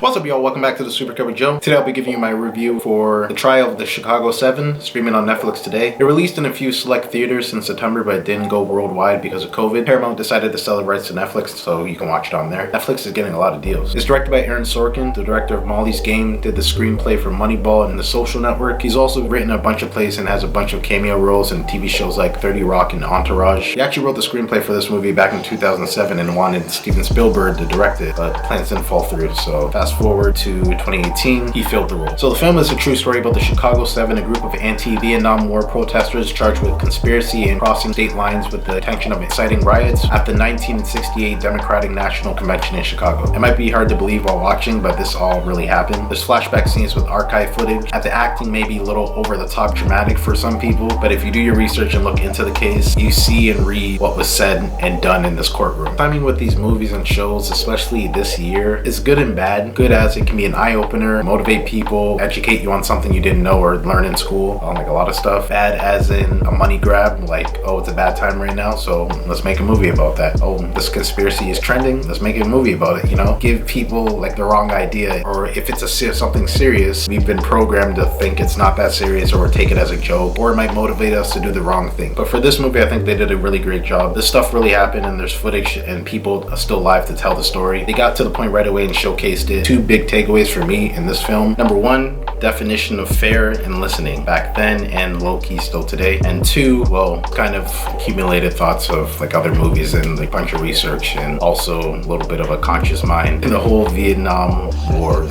What's up, y'all? Welcome back to the SuperCupofJoe. Today I'll be giving you my review for the trial of the Chicago 7, streaming on Netflix today. It released in a few select theaters in September, but it didn't go worldwide because of COVID. Paramount decided to sell the rights to Netflix, so you can watch it on there. Netflix is getting a lot of deals. It's directed by Aaron Sorkins, the director of Molly's Game, did the screenplay for Moneyball and The Social Network. He's also written a bunch of plays and has a bunch of cameo roles in TV shows like 30 Rock and Entourage. He actually wrote the screenplay for this movie back in 2007 and wanted Steven Spielberg to direct it, but plans didn't fall through, so fast forward to 2018, he filled the role. So the film is a true story about the Chicago 7, a group of anti-Vietnam War protesters charged with conspiracy and crossing state lines with the intention of inciting riots at the 1968 Democratic National Convention in Chicago. It might be hard to believe while watching, but this all really happened. There's flashback scenes with archive footage. The acting may be a little over the top dramatic for some people, but if you do your research and look into the case, you see and read what was said and done in this courtroom. Timing with these movies and shows, especially this year, is good and bad. Good as it can be an eye-opener, motivate people, educate you on something you didn't know or learn in school, like a lot of stuff. Bad as in a money grab, like, oh, it's a bad time right now, so let's make a movie about that. Oh, this conspiracy is trending, let's make a movie about it, you know? Give people like the wrong idea, or if it's something serious, we've been programmed to think it's not that serious or take it as a joke, or it might motivate us to do the wrong thing. But for this movie, I think they did a really great job. This stuff really happened and there's footage and people are still alive to tell the story. They got to the point right away and showcased it. Two big takeaways for me in this film. Number one, definition of fair and listening back then and low-key still today. And two, well, kind of accumulated thoughts of like other movies and like a bunch of research and also a little bit of a conscious mind. And the whole Vietnam War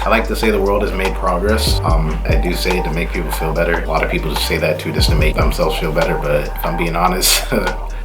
I like to say the world has made progress. I do say it to make people feel better. A lot of people just say that too just to make themselves feel better, but if I'm being honest,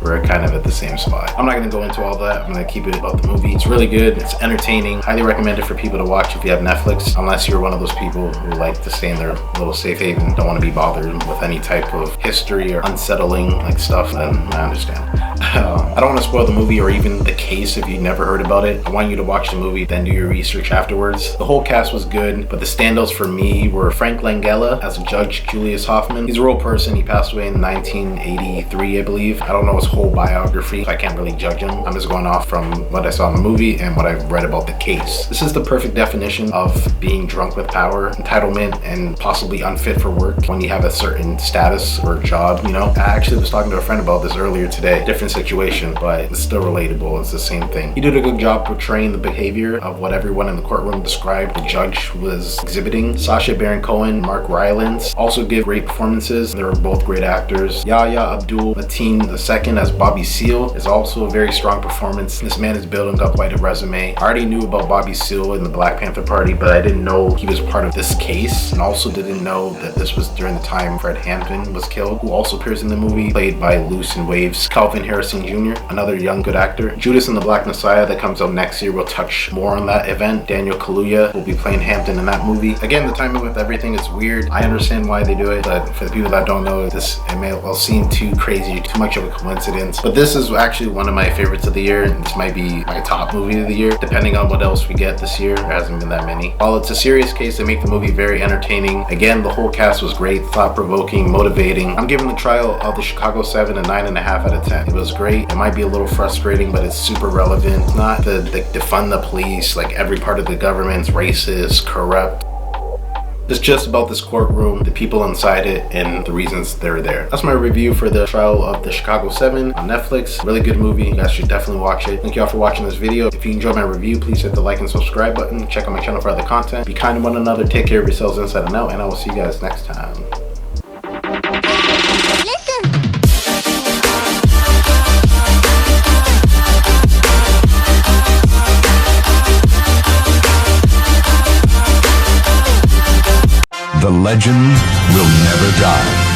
we're kind of at the same spot. I'm not going to go into all that. I'm going to keep it about the movie. It's really good. It's entertaining. Highly recommend it for people to watch if you have Netflix. Unless you're one of those people who like to stay in their little safe haven, don't want to be bothered with any type of history or unsettling like stuff, then I understand. I don't want to spoil the movie or even the case if you never heard about it. I want you to watch the movie, then do your research afterwards. The whole cast was good, but the standouts for me were Frank Langella as Judge Julius Hoffman. He's a real person. He passed away in 1983, I believe. I don't know his whole biography, so I can't really judge him. I'm just going off from what I saw in the movie and what I've read about the case. This is the perfect definition of being drunk with power, entitlement, and possibly unfit for work when you have a certain status or job, you know? I actually was talking to a friend about this earlier today. Different situation, but it's still relatable. It's the same thing. He did a good job portraying the behavior of what everyone in the courtroom described the judge was exhibiting. Sacha Baron Cohen, Mark Rylance also give great performances. They were both great actors. Yahya Abdul-Mateen II as Bobby Seale is also a very strong performance. This man is building up quite a resume. I already knew about Bobby Seale in the Black Panther Party, but I didn't know he was part of this case, and also didn't know that this was during the time Fred Hampton was killed, who also appears in the movie, played by Loose in Waves Calvin Harrison Jr., another young good actor. Judas and the Black Messiah that comes out next year will touch more on that event. Daniel Kaluuya will be playing Hampton in that movie. Again, the timing with everything is weird. I understand why they do it, but for the people that don't know, it may well seem too crazy, too much of a coincidence. But this is actually one of my favorites of the year. This might be my top movie of the year, depending on what else we get this year. There hasn't been that many. While it's a serious case, they make the movie very entertaining. Again, the whole cast was great, thought-provoking, motivating. I'm giving the trial of the Chicago 7 a 9.5 out of 10. It was great. It might be a little frustrating, but it's super relevant. It's not the defund the police, like every part of the government's racist, corrupt. It's just about this courtroom, the people inside it, and the reasons they're there. That's my review for the trial of the Chicago 7 on Netflix. Really good movie. You guys should definitely watch it. Thank you all for watching this video. If you enjoyed my review, please hit the like and subscribe button. Check out my channel for other content. Be kind to one another. Take care of yourselves inside and out, and I will see you guys next time. The legend will never die.